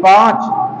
5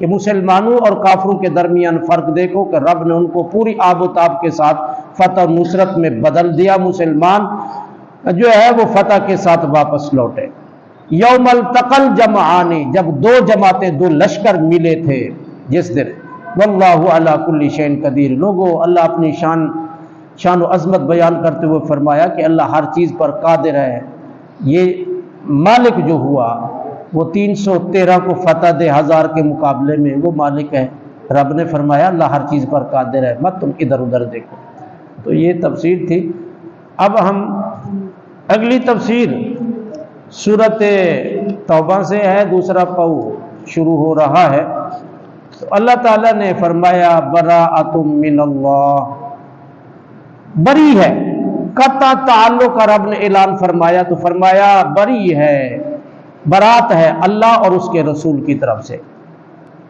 کہ مسلمانوں اور کافروں کے درمیان فرق دیکھو کہ رب نے ان کو پوری آب و تاب کے ساتھ فتح و نصرت میں بدل دیا، مسلمان جو ہے وہ فتح کے ساتھ واپس لوٹے۔ یوم التقل جمعانی، جب دو جماعتیں، دو لشکر ملے تھے جس دن، واللہ علی کل شیء قدیر، لوگوں اللہ اپنی شان و عظمت بیان کرتے ہوئے فرمایا کہ اللہ ہر چیز پر قادر ہے۔ یہ مالک جو ہوا وہ 313 کو فتح دے 1000 کے مقابلے میں، وہ مالک ہے۔ رب نے فرمایا اللہ ہر چیز پر قادر ہے، مت تم ادھر ادھر دیکھو۔ تو یہ تفسیر تھی۔ اب ہم اگلی تفسیر سورۃ توبہ سے ہے، دوسرا پاؤ شروع ہو رہا ہے۔ تو اللہ تعالیٰ نے فرمایا براءۃ من اللہ، بری ہے، قطع تعلق کا رب نے اعلان فرمایا تو فرمایا بری ہے، برات ہے اللہ اور اس کے رسول کی طرف سے۔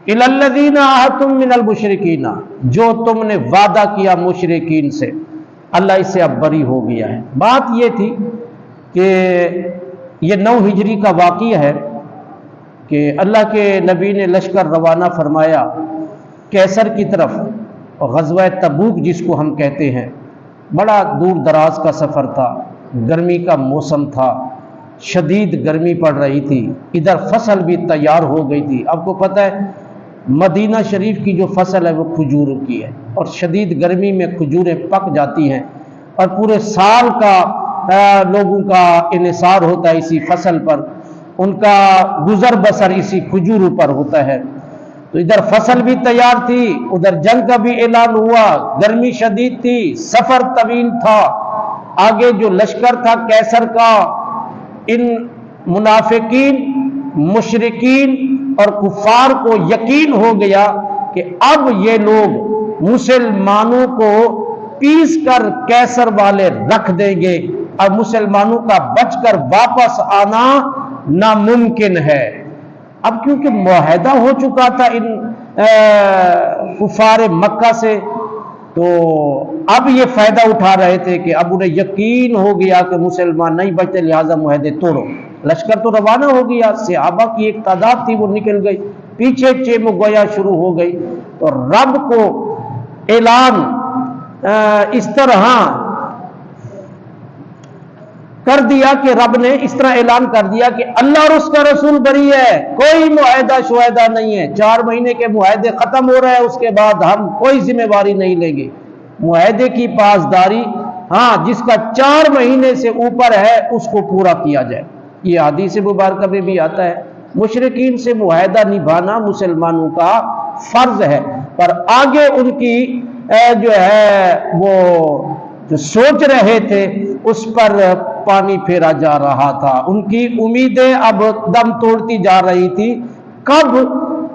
الی الذین عاہدتم من المشرکین، جو تم نے وعدہ کیا مشرکین سے، اللہ اس سے اب بری ہو گیا ہے۔ بات یہ تھی کہ یہ 9 ہجری کا واقعہ ہے کہ اللہ کے نبی نے لشکر روانہ فرمایا کیسر کی طرف، اور غزوہ تبوک جس کو ہم کہتے ہیں، بڑا دور دراز کا سفر تھا، گرمی کا موسم تھا، شدید گرمی پڑ رہی تھی، ادھر فصل بھی تیار ہو گئی تھی۔ آپ کو پتہ ہے مدینہ شریف کی جو فصل ہے وہ کھجوروں کی ہے، اور شدید گرمی میں کھجوریں پک جاتی ہیں، اور پورے سال کا لوگوں کا انحصار ہوتا ہے اسی فصل پر، ان کا گزر بسر اسی کھجوروں پر ہوتا ہے۔ تو ادھر فصل بھی تیار تھی، ادھر جنگ کا بھی اعلان ہوا، گرمی شدید تھی، سفر طویل تھا، آگے جو لشکر تھا کیسر کا، ان منافقین، مشرکین اور کفار کو یقین ہو گیا کہ اب یہ لوگ مسلمانوں کو پیس کر کیسر والے رکھ دیں گے، اب مسلمانوں کا بچ کر واپس آنا ناممکن ہے۔ اب کیونکہ معاہدہ ہو چکا تھا ان کفار مکہ سے، تو اب یہ فائدہ اٹھا رہے تھے کہ اب انہیں یقین ہو گیا کہ مسلمان نہیں بچتے، لہذا معاہدے توڑو۔ لشکر تو روانہ ہو گیا، صحابہ کی ایک تعداد تھی وہ نکل گئی، پیچھے چیم گویا شروع ہو گئی۔ تو رب کو اعلان اس طرح کر دیا کہ رب نے اس طرح اعلان کر دیا کہ اللہ اور اس کا رسول بری ہے، کوئی معاہدہ شعاہدہ نہیں ہے، 4 مہینے کے معاہدے ختم ہو رہے ہیں، اس کے بعد ہم کوئی ذمہ داری نہیں لیں گے۔ معاہدے کی پاسداری، ہاں جس کا 4 مہینے سے اوپر ہے اس کو پورا کیا جائے۔ یہ حدیث مبارکہ میں بھی آتا ہے، مشرکین سے معاہدہ نبھانا مسلمانوں کا فرض ہے، پر آگے ان کی جو ہے وہ جو سوچ رہے تھے اس پر پانی پھیرا جا رہا تھا، ان کی امیدیں اب دم توڑتی جا رہی تھی۔ کب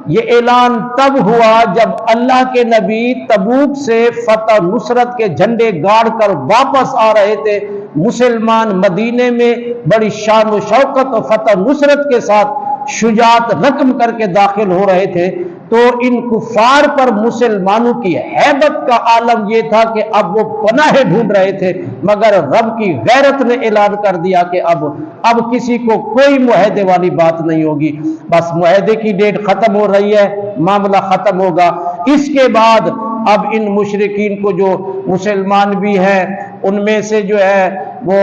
یہ اعلان؟ تب ہوا جب اللہ کے نبی تبوک سے فتح نصرت کے جھنڈے گاڑ کر واپس آ رہے تھے، مسلمان مدینے میں بڑی شان و شوکت اور فتح نصرت کے ساتھ شجاعت رقم کر کے داخل ہو رہے تھے، تو ان کفار پر مسلمانوں کی ہیبت کا عالم یہ تھا کہ اب وہ پناہ ڈھونڈ رہے تھے، مگر رب کی غیرت نے اعلان کر دیا کہ اب کسی کو کوئی معاہدے والی بات نہیں ہوگی، بس معاہدے کی ڈیٹ ختم ہو رہی ہے، معاملہ ختم ہوگا۔ اس کے بعد اب ان مشرکین کو جو مسلمان بھی ہیں ان میں سے جو ہے وہ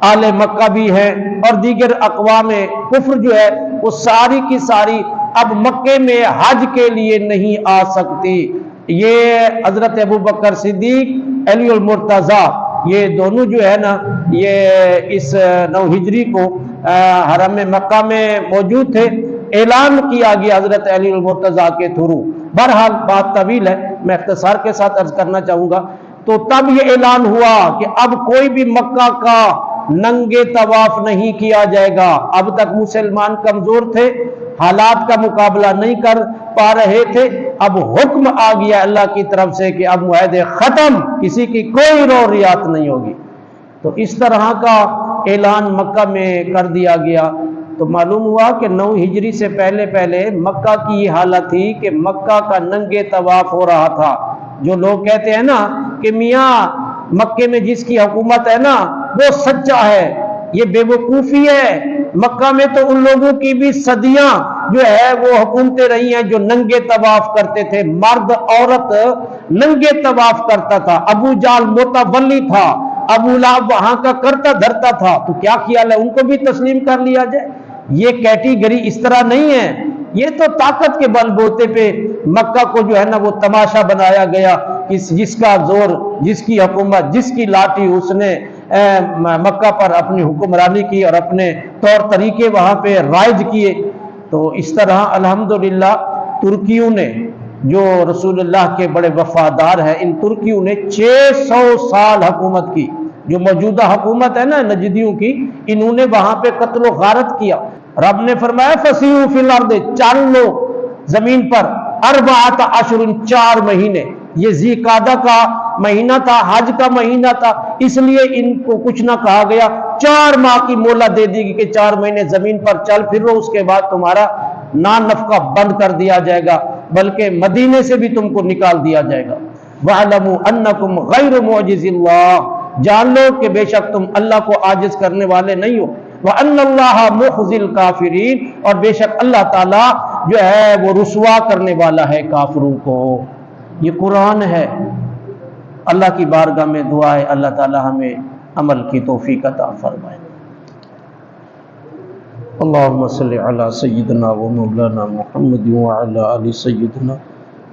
آل مکہ بھی ہیں اور دیگر اقوام کفر جو ہے وہ ساری کی ساری اب مکے میں حج کے لیے نہیں آ سکتی۔ یہ حضرت ابوبکر صدیق، علی المرتضیٰ، یہ دونوں جو ہے نا یہ اس 9 ہجری کو حرم مکہ میں موجود تھے، اعلان کیا گیا حضرت علی المرتضیٰ کے تھرو۔ بہرحال بات طویل ہے، میں اختصار کے ساتھ عرض کرنا چاہوں گا۔ تو تب یہ اعلان ہوا کہ اب کوئی بھی مکہ کا ننگے طواف نہیں کیا جائے گا۔ اب تک مسلمان کمزور تھے، حالات کا مقابلہ نہیں کر پا رہے تھے، اب حکم آ گیا اللہ کی طرف سے کہ اب معاہدے ختم، کسی کی کوئی رو ریات نہیں ہوگی۔ تو اس طرح کا اعلان مکہ میں کر دیا گیا۔ تو معلوم ہوا کہ 9 ہجری سے پہلے مکہ کی یہ حالت تھی کہ مکہ کا ننگے طواف ہو رہا تھا۔ جو لوگ کہتے ہیں نا کہ میاں مکے میں جس کی حکومت ہے نا وہ سچا ہے، یہ بے وقوفی ہے، مکہ میں تو ان لوگوں کی بھی صدیاں جو ہے وہ حکومتیں رہی ہیں جو ننگے طواف کرتے تھے، مرد عورت ننگے طواف کرتا تھا، ابو جال متولی تھا، ابو لہب وہاں کا کرتا دھرتا تھا، تو کیا خیال ہے ان کو بھی تسلیم کر لیا جائے؟ یہ کیٹیگری اس طرح نہیں ہے، یہ تو طاقت کے بل بوتے پہ مکہ کو جو ہے نا وہ تماشا بنایا گیا، جس کا زور، جس کی حکومت، جس کی لاٹھی اس نے مکہ پر اپنی حکمرانی کی اور اپنے طور طریقے وہاں پہ رائج کیے۔ تو اس طرح الحمدللہ ترکیوں نے جو رسول اللہ کے بڑے وفادار ہیں، ان ترکیوں نے 600 سال حکومت کی۔ جو موجودہ حکومت ہے نا نجدیوں کی، انہوں نے وہاں پہ قتل و غارت کیا۔ رب نے فرمایا فسیحوا فی الارض، چل لو زمین پر، اربعۃ اشہر، 4 مہینے۔ یہ ذی قعدہ کا مہینہ تھا، حج کا مہینہ تھا، اس لیے ان کو کچھ نہ کہا گیا، 4 ماہ کی مہلت دے دی گئی کہ 4 مہینے زمین پر چل پھر رہو، اس کے بعد تمہارا نان نفقہ بند کر دیا جائے گا، بلکہ مدینے سے بھی تم کو نکال دیا جائے گا۔ وَاعْلَمُوا أَنَّكُمْ غَيْرُ مُعْجِزِ اللَّهِ، جان لو کہ بے شک تم اللہ کو عاجز کرنے والے نہیں ہو۔ وَأَنَّ اللَّهَ مُخْزِي الْكَافِرِينَ، اور بے شک اللہ تعالیٰ جو ہے وہ رسوا کرنے والا ہے کافروں کو۔ یہ قرآن ہے۔ اللہ کی بارگاہ میں دعا ہے اللہ تعالیٰ ہمیں عمل کی توفیق عطا فرمائے۔ اللہم صلی علی سیدنا و مولانا محمد وعلی آل سیدنا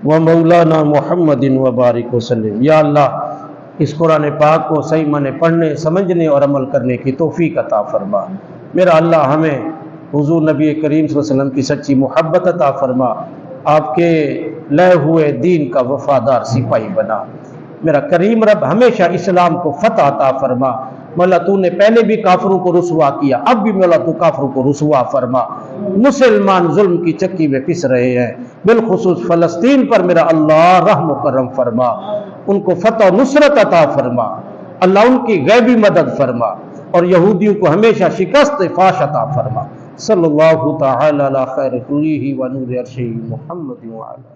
و مولانا محمد وبارک وسلم۔ یا اللہ اس قرآن پاک کو صحیح معنی پڑھنے، سمجھنے اور عمل کرنے کی توفیق عطا فرما۔ میرا اللہ ہمیں حضور نبی کریم صلی اللہ علیہ وسلم کی سچی محبت عطا فرما، آپ کے لائے ہوئے دین کا وفادار سپاہی بنا۔ میرا کریم رب ہمیشہ اسلام کو فتح عطا فرما۔ مولا تو نے پہلے بھی کافروں کو رسوا کیا، اب بھی مولا تو کافروں کو رسوا فرما۔ مسلمان ظلم کی چکی میں پس رہے ہیں، بالخصوص فلسطین پر میرا اللہ رحم و کرم فرما، ان کو فتح و نصرت عطا فرما، اللہ ان کی غیبی مدد فرما، اور یہودیوں کو ہمیشہ شکست فاش عطا فرما۔ صلی اللہ تعالی علی خیر خلیہ و نور عرشہ محمد وعلی